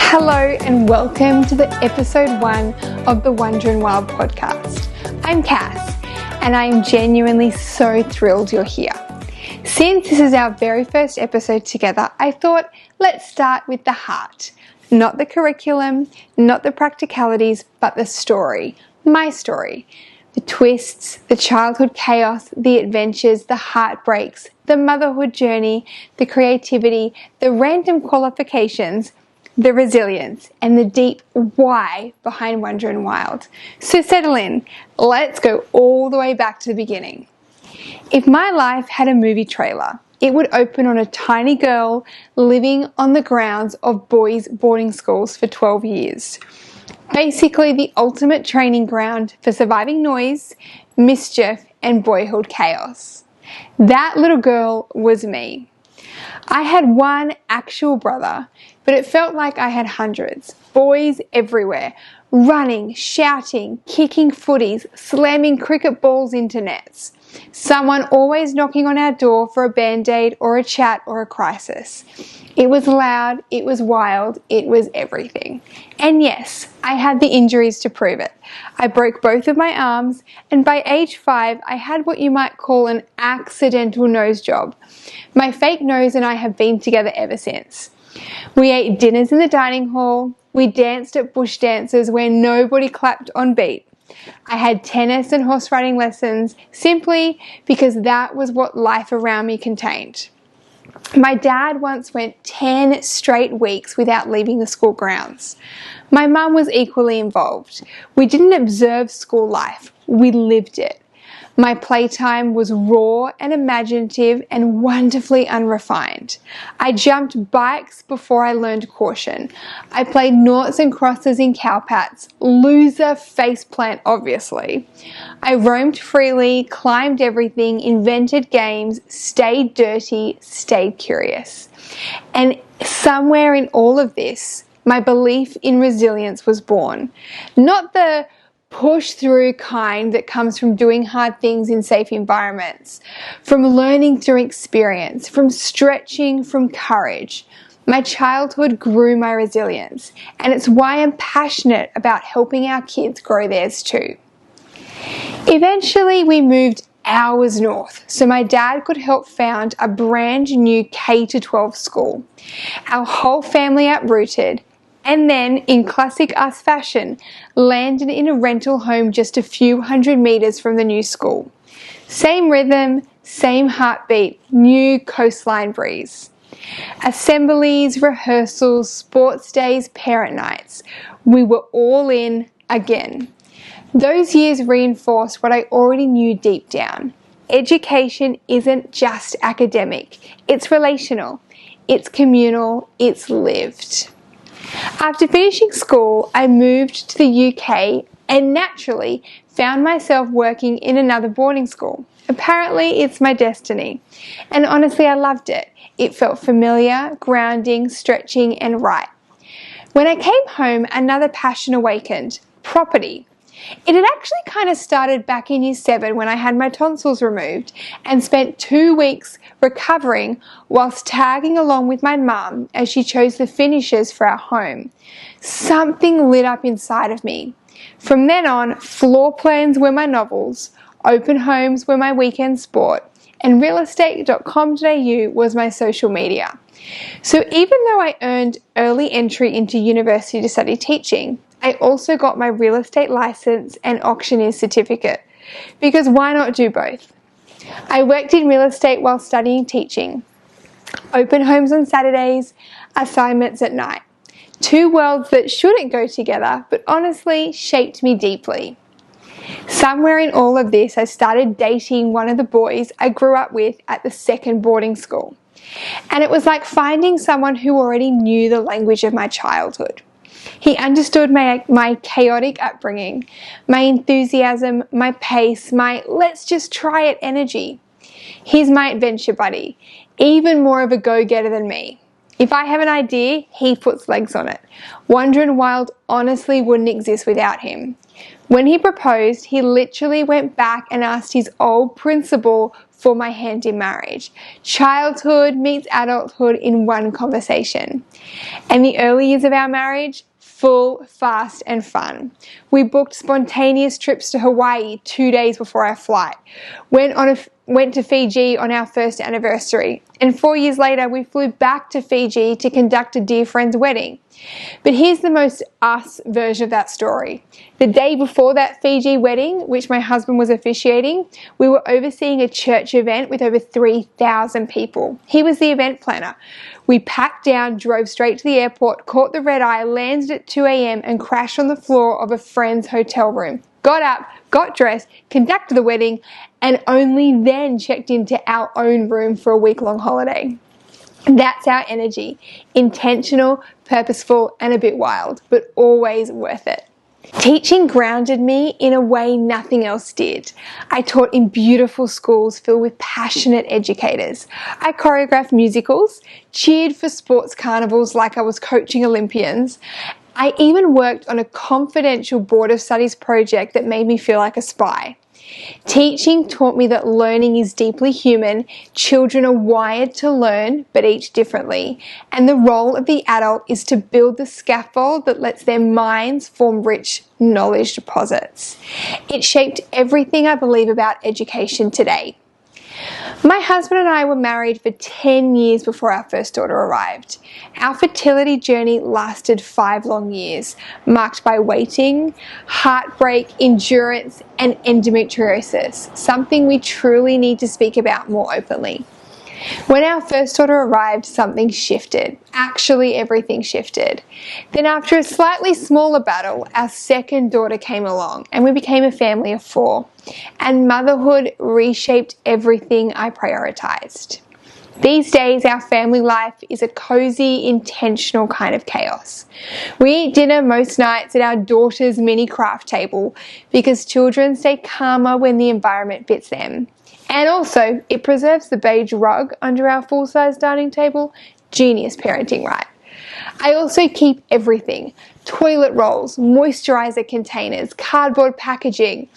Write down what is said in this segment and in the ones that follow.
Hello and welcome to the episode 1 of the Wondering Wild podcast. I'm Cass and I am genuinely so thrilled you're here. Since this is our very first episode together, I thought let's start with the heart. Not the curriculum, not the practicalities, but the story. My story. The twists, the childhood chaos, the adventures, the heartbreaks, the motherhood journey, the creativity, the random qualifications, the resilience, and the deep why behind Wondering Wild. So settle in. Let's go all the way back to the beginning. If my life had a movie trailer, it would open on a tiny girl living on the grounds of boys' boarding schools for 12 years. Basically the ultimate training ground for surviving noise, mischief, and boyhood chaos. That little girl was me. I had one actual brother, but it felt like I had hundreds. Boys everywhere, running, shouting, kicking footies, slamming cricket balls into nets. Someone always knocking on our door for a band-aid or a chat or a crisis. It was loud, it was wild, it was everything. And yes, I had the injuries to prove it. I broke both of my arms, and by age 5, I had what you might call an accidental nose job. My fake nose and I have been together ever since. We ate dinners in the dining hall. We danced at bush dances where nobody clapped on beat. I had tennis and horse riding lessons simply because that was what life around me contained. My dad once went 10 straight weeks without leaving the school grounds. My mum was equally involved. We didn't observe school life, we lived it. My playtime was raw and imaginative and wonderfully unrefined. I jumped bikes before I learned caution. I played noughts and crosses in cowpats, loser faceplant obviously. I roamed freely, climbed everything, invented games, stayed dirty, stayed curious. And somewhere in all of this, my belief in resilience was born. Not the push through kind that comes from doing hard things in safe environments, from learning through experience, from stretching, from courage. My childhood grew my resilience, and it's why I'm passionate about helping our kids grow theirs too. Eventually, we moved hours north so my dad could help found a brand new K-12 school. Our whole family uprooted, and then, in classic us fashion, landed in a rental home just a few hundred meters from the new school. Same rhythm, same heartbeat, new coastline breeze. Assemblies, rehearsals, sports days, parent nights. We were all in again. Those years reinforced what I already knew deep down. Education isn't just academic, it's relational, it's communal, it's lived. After finishing school, I moved to the UK and naturally found myself working in another boarding school. Apparently, it's my destiny. And honestly, I loved it. It felt familiar, grounding, stretching, and right. When I came home, another passion awakened: property. It had actually kind of started back in year 7 when I had my tonsils removed and spent 2 weeks recovering whilst tagging along with my mum as she chose the finishes for our home. Something lit up inside of me. From then on, floor plans were my novels, open homes were my weekend sport, and realestate.com.au was my social media. So even though I earned early entry into university to study teaching, I also got my real estate license and auctioneer certificate, because why not do both? I worked in real estate while studying teaching. Open homes on Saturdays, assignments at night. 2 worlds that shouldn't go together, but honestly shaped me deeply. Somewhere in all of this, I started dating one of the boys I grew up with at the second boarding school. And it was like finding someone who already knew the language of my childhood. He understood my chaotic upbringing, my enthusiasm, my pace, my let's just try it energy. He's my adventure buddy, even more of a go-getter than me. If I have an idea, he puts legs on it. Wondering Wild honestly wouldn't exist without him. When he proposed, he literally went back and asked his old principal for my hand in marriage. Childhood meets adulthood in one conversation. And the early years of our marriage, full, fast, and fun. We booked spontaneous trips to Hawaii 2 days before our flight. Went to Fiji on our first anniversary. And 4 years later, we flew back to Fiji to conduct a dear friend's wedding. But here's the most us version of that story. The day before that Fiji wedding, which my husband was officiating, we were overseeing a church event with over 3,000 people. He was the event planner. We packed down, drove straight to the airport, caught the red eye, landed at 2 a.m. and crashed on the floor of a friend's hotel room. Got up, got dressed, conducted the wedding, and only then checked into our own room for a week-long holiday. That's our energy. Intentional, purposeful, and a bit wild, but always worth it. Teaching grounded me in a way nothing else did. I taught in beautiful schools filled with passionate educators. I choreographed musicals, cheered for sports carnivals like I was coaching Olympians. I even worked on a confidential board of studies project that made me feel like a spy. Teaching taught me that learning is deeply human. Children are wired to learn, but each differently. And the role of the adult is to build the scaffold that lets their minds form rich knowledge deposits. It shaped everything I believe about education today. My husband and I were married for 10 years before our first daughter arrived. Our fertility journey lasted 5 long years, marked by waiting, heartbreak, endurance, and endometriosis, something we truly need to speak about more openly. When our first daughter arrived, something shifted. Actually, everything shifted. Then after a slightly smaller battle, our second daughter came along and we became a family of 4. And motherhood reshaped everything I prioritized. These days, our family life is a cozy, intentional kind of chaos. We eat dinner most nights at our daughter's mini craft table because children stay calmer when the environment fits them. And also, it preserves the beige rug under our full-size dining table. Genius parenting, right? I also keep everything. Toilet rolls, moisturizer containers, cardboard packaging.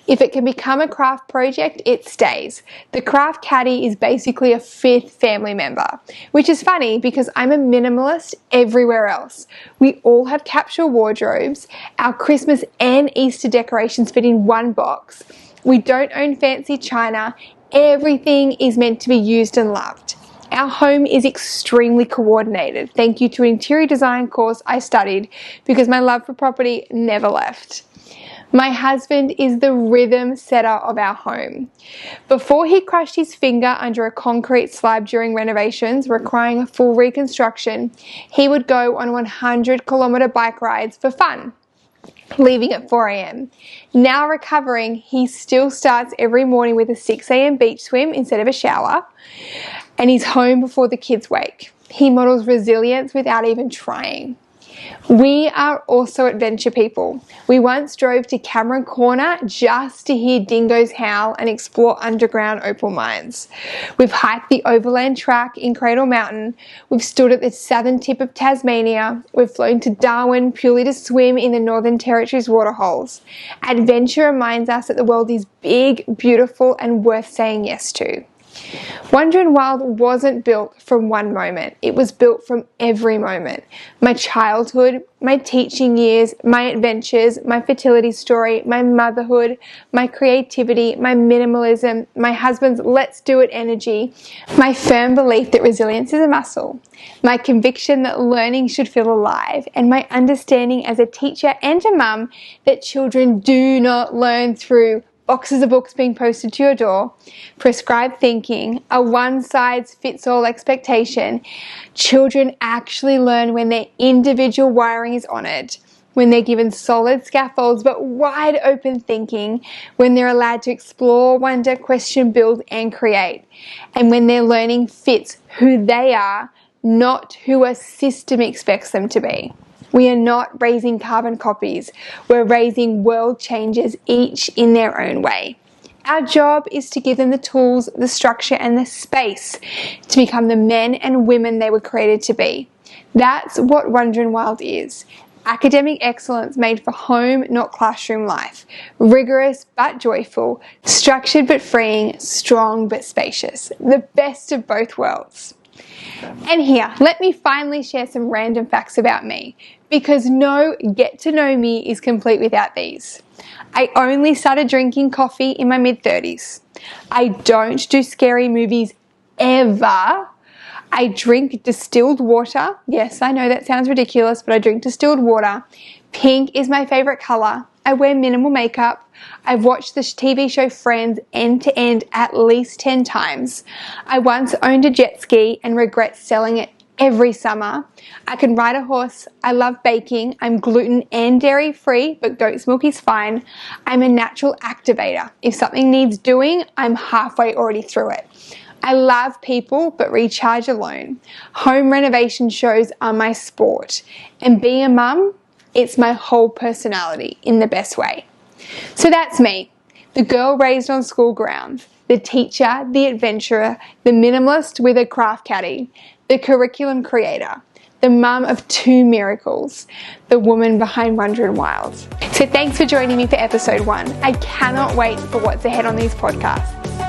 If it can become a craft project, it stays. The craft caddy is basically a 5th family member, which is funny because I'm a minimalist everywhere else. We all have capsule wardrobes. Our Christmas and Easter decorations fit in one box. We don't own fancy china. Everything is meant to be used and loved. Our home is extremely coordinated. Thank you to an interior design course I studied because my love for property never left. My husband is the rhythm setter of our home. Before he crushed his finger under a concrete slab during renovations requiring a full reconstruction, he would go on 100-kilometer bike rides for fun, leaving at 4 a.m. Now recovering, he still starts every morning with a 6 a.m. beach swim instead of a shower, and he's home before the kids wake. He models resilience without even trying. We are also adventure people. We once drove to Cameron Corner just to hear dingoes howl and explore underground opal mines. We've hiked the overland track in Cradle Mountain. We've stood at the southern tip of Tasmania. We've flown to Darwin purely to swim in the Northern Territory's waterholes. Adventure reminds us that the world is big, beautiful, and worth saying yes to. Wandering Wild wasn't built from one moment. It was built from every moment. My childhood, my teaching years, my adventures, my fertility story, my motherhood, my creativity, my minimalism, my husband's let's do it energy, my firm belief that resilience is a muscle, my conviction that learning should feel alive, and my understanding as a teacher and a mum that children do not learn through boxes of books being posted to your door, prescribed thinking, a one-size-fits-all expectation. Children actually learn when their individual wiring is honoured, when they're given solid scaffolds but wide open thinking, when they're allowed to explore, wonder, question, build and create, and when their learning fits who they are, not who a system expects them to be. We are not raising carbon copies. We're raising world changers, each in their own way. Our job is to give them the tools, the structure, and the space to become the men and women they were created to be. That's what Wandering Wild is. academic excellence made for home, not classroom life, rigorous but joyful, structured but freeing, strong but spacious, the best of both worlds. And here, let me finally share some random facts about me, because no get to know me is complete without these. I only started drinking coffee in my mid-30s. I don't do scary movies ever. I drink distilled water. Yes, I know that sounds ridiculous, but I drink distilled water. Pink is my favorite color. I wear minimal makeup. I've watched the TV show Friends end to end at least 10 times. I once owned a jet ski and regret selling it every summer. I can ride a horse. I love baking. I'm gluten and dairy free, but goat's milk is fine. I'm a natural activator. If something needs doing, I'm halfway already through it. I love people, but recharge alone. Home renovation shows are my sport. And being a mum, it's my whole personality in the best way. So that's me, the girl raised on school grounds, the teacher, the adventurer, the minimalist with a craft caddy, the curriculum creator, the mum of 2 miracles, the woman behind Wandering Wild. So thanks for joining me for episode 1. I cannot wait for what's ahead on these podcasts.